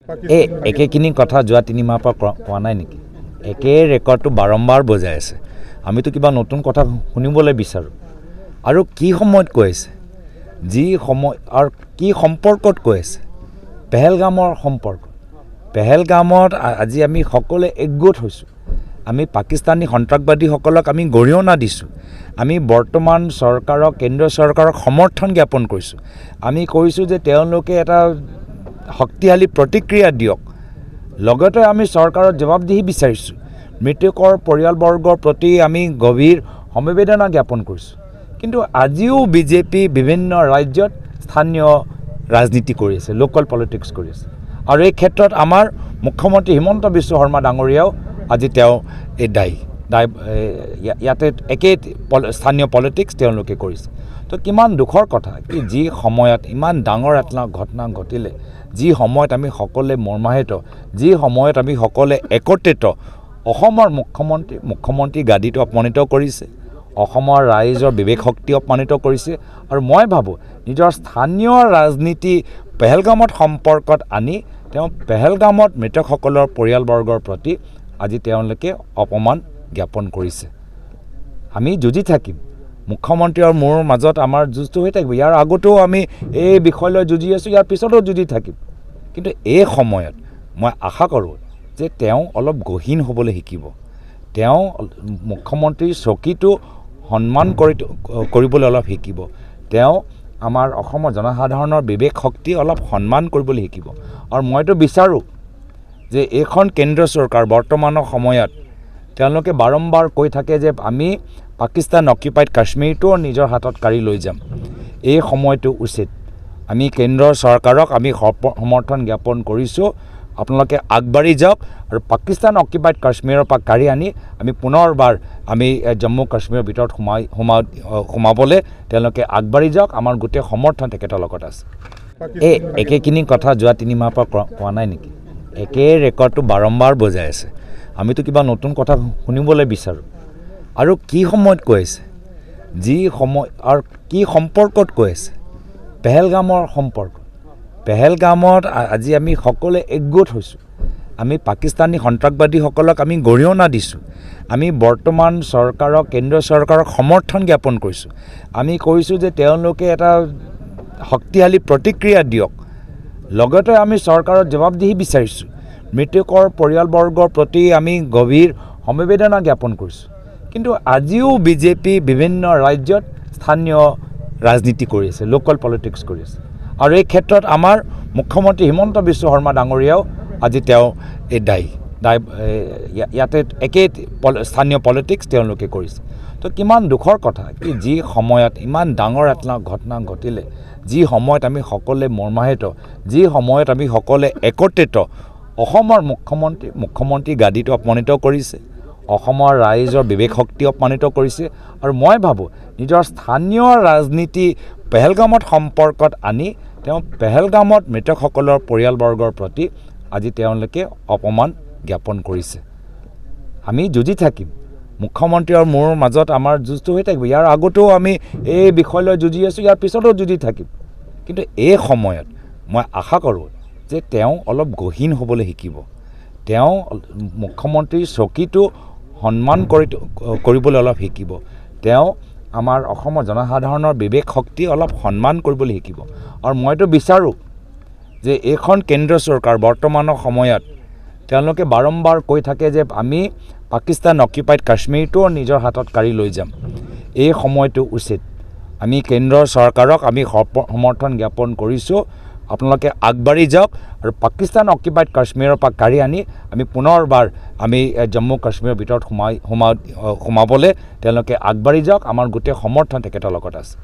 এই একেখিনি কথা যোৱা 3 মাহৰ পৰা কোৱা নাই নেকি? একে ৰেকৰ্ডটো বাৰম্বাৰ বজাই আছে। আমিতো কিবা নতুন কথা শুনিবলৈ বিচাৰোঁ। আৰু কি সময়ত কৈ আছে, যি সময় আৰু কি সম্পৰ্কত কৈ আছে, পেহেলগামৰ সম্পৰ্ক। পেহেলগামত আজি আমি সকলোৱে একগোট হৈছোঁ। আমি পাকিস্তানী সন্ত্ৰাসবাদীসকলক আমি গৰিহণা দিছোঁ। আমি বৰ্তমান চৰকাৰক, কেন্দ্ৰীয় চৰকাৰক সমৰ্থন জ্ঞাপন কৰিছোঁ। আমি কৈছোঁ যে তেওঁলোকে এটা শক্তিশালী প্ৰতিক্ৰিয়া দিয়ক। লগতে আমি চৰকাৰৰ জবাবদিহি বিচাৰিছোঁ। মৃতকৰ পৰিয়ালবৰ্গৰ প্ৰতি আমি গভীৰ সমবেদনা জ্ঞাপন কৰিছোঁ। কিন্তু আজিও বিজেপি বিভিন্ন ৰাজ্যত স্থানীয় ৰাজনীতি কৰি আছে, লোকেল পলিটিক্স কৰি আছে। আৰু এই ক্ষেত্ৰত আমাৰ মুখ্যমন্ত্ৰী হিমন্ত বিশ্ব শৰ্মা ডাঙৰীয়াও আজি তেওঁ এই দায়ী ইয়াতে একেই স্থানীয় পলিটিক্স তেওঁলোকে কৰিছে। তো কিমান দুখৰ কথা কি যি সময়ত ইমান ডাঙৰ এটা ঘটনা ঘটিলে, যি সময়ত আমি সকলোৱে মৰ্মাহিত, যি সময়ত আমি সকলোৱে একত্ৰিত, অসমৰ মুখ্যমন্ত্ৰী গাদীটো অপমানিত কৰিছে, অসমৰ ৰাইজৰ বিবেক শক্তি অপমানিত কৰিছে। আৰু মই ভাবোঁ নিজৰ স্থানীয় ৰাজনীতি পেহেলগামত সম্পৰ্কত আনি তেওঁ পেহেলগামত মৃতকসকলৰ পৰিয়ালবৰ্গৰ প্ৰতি আজি তেওঁলোকে অপমান জ্ঞাপন কৰিছে। আমি যুঁজি থাকিম। মুখ্যমন্ত্ৰী আৰু মোৰ মাজত আমাৰ যুঁজটো হৈ থাকিব। ইয়াৰ আগতেও আমি এই বিষয়লৈ যুঁজি আছোঁ, ইয়াৰ পিছতো যুঁজি থাকিম। কিন্তু এই সময়ত মই আশা কৰোঁ যে তেওঁ অলপ গহীন হ'বলৈ শিকিব। তেওঁ মুখ্যমন্ত্ৰীৰ চকীটো সন্মান কৰিবলৈ অলপ শিকিব। তেওঁ আমাৰ অসমৰ জনসাধাৰণৰ বিবেক শক্তি অলপ সন্মান কৰিবলৈ শিকিব। আৰু মইতো বিচাৰোঁ যে এইখন কেন্দ্ৰীয় চৰকাৰ বৰ্তমানৰ সময়ত তেওঁলোকে বাৰম্বাৰ কৈ থাকে যে আমি পাকিস্তান অকুপাইড কাশ্মীৰটো নিজৰ হাতত কাঢ়ি লৈ যাম। এই সময়টো উচিত। আমি কেন্দ্ৰৰ চৰকাৰক আমি সমৰ্থন জ্ঞাপন কৰিছোঁ। আপোনালোকে আগবাঢ়ি যাওক আৰু পাকিস্তান অকুপাইড কাশ্মীৰৰ পৰা কাঢ়ি আনি আমি পুনৰবাৰ আমি জম্মু কাশ্মীৰৰ ভিতৰত সোমাবলৈ তেওঁলোকে আগবাঢ়ি যাওক। আমাৰ গোটেই সমৰ্থন তেখেতৰ লগত আছে। এই একেখিনি কথা যোৱা 3 মাহৰ পৰা কোৱা নাই নেকি? একে ৰেকৰ্ডটো বাৰম্বাৰ বজাই আছে। আমিতো কিবা নতুন কথা শুনিবলৈ বিচাৰোঁ। আৰু কি সময়ত কৈ আছে, যি সময় আৰু কি সম্পৰ্কত কৈ আছে, পেহেলগামৰ সম্পৰ্ক। পেহেলগামত আজি আমি সকলোৱে একগোট হৈছোঁ। আমি পাকিস্তানী সন্ত্ৰাসবাদীসকলক আমি গৰিহণা দিছোঁ। আমি বৰ্তমান চৰকাৰক, কেন্দ্ৰীয় চৰকাৰক সমৰ্থন জ্ঞাপন কৰিছোঁ। আমি কৈছোঁ যে তেওঁলোকে এটা শক্তিশালী প্ৰতিক্ৰিয়া দিয়ক। লগতে আমি চৰকাৰৰ জবাবদিহি বিচাৰিছোঁ। মৃতকৰ পৰিয়ালবৰ্গৰ প্ৰতি আমি গভীৰ সমবেদনা জ্ঞাপন কৰিছোঁ। কিন্তু আজিও বিজেপি বিভিন্ন ৰাজ্যত স্থানীয় ৰাজনীতি কৰি আছে, লোকেল পলিটিক্স কৰি আছে। আৰু এই ক্ষেত্ৰত আমাৰ মুখ্যমন্ত্ৰী হিমন্ত বিশ্ব শৰ্মা ডাঙৰীয়াও আজি তেওঁ এই দায়ী ইয়াতে একেই স্থানীয় পলিটিক্স তেওঁলোকে কৰিছে। তো কিমান দুখৰ কথা কি যি সময়ত ইমান ডাঙৰ এটা ঘটনা ঘটিলে, যি সময়ত আমি সকলোৱে মৰ্মাহিত, যি সময়ত আমি সকলোৱে একত্ৰিত, অসমৰ মুখ্যমন্ত্ৰী গাদীটো অপমানিত কৰিছে, অসমৰ ৰাইজৰ বিবেক শক্তি অপমানিত কৰিছে। আৰু মই ভাবোঁ নিজৰ স্থানীয় ৰাজনীতি পেহেলগামত সম্পৰ্কত আনি তেওঁ পেহেলগামত মৃতকসকলৰ পৰিয়ালবৰ্গৰ প্ৰতি আজি তেওঁলোকে অপমান জ্ঞাপন কৰিছে। আমি যুঁজি থাকিম। মুখ্যমন্ত্ৰী আৰু মোৰ মাজত আমাৰ যুঁজটো হৈ থাকিব। ইয়াৰ আগতেও আমি এই বিষয়লৈ যুঁজি আছোঁ, ইয়াৰ পিছতো যুঁজি থাকিম। কিন্তু এই সময়ত মই আশা কৰোঁ যে তেওঁ অলপ গহীন হ'বলৈ শিকিব। তেওঁ মুখ্যমন্ত্ৰীৰ চকীটো সন্মান কৰিবলৈ অলপ শিকিব। তেওঁ আমাৰ অসমৰ জনসাধাৰণৰ বিবেক শক্তি অলপ সন্মান কৰিবলৈ শিকিব। আৰু মইতো বিচাৰোঁ যে এইখন কেন্দ্ৰীয় চৰকাৰ বৰ্তমানৰ সময়ত তেওঁলোকে বাৰম্বাৰ কৈ থাকে যে আমি পাকিস্তান অকুপাইড কাশ্মীৰটো নিজৰ হাতত কাঢ়ি লৈ যাম। এই সময়টো উচিত। আমি কেন্দ্ৰৰ চৰকাৰক আমি সমৰ্থন জ্ঞাপন কৰিছোঁ। আপোনালোকে আগবাঢ়ি যাওক আৰু পাকিস্তান অকুপাইড কাশ্মীৰৰ পৰা কাঢ়ি আনি আমি পুনৰবাৰ আমি জম্মু কাশ্মীৰৰ ভিতৰত সোমাবলৈ তেওঁলোকে আগবাঢ়ি যাওক। আমাৰ গোটেই সমৰ্থন তেখেতৰ লগত আছে।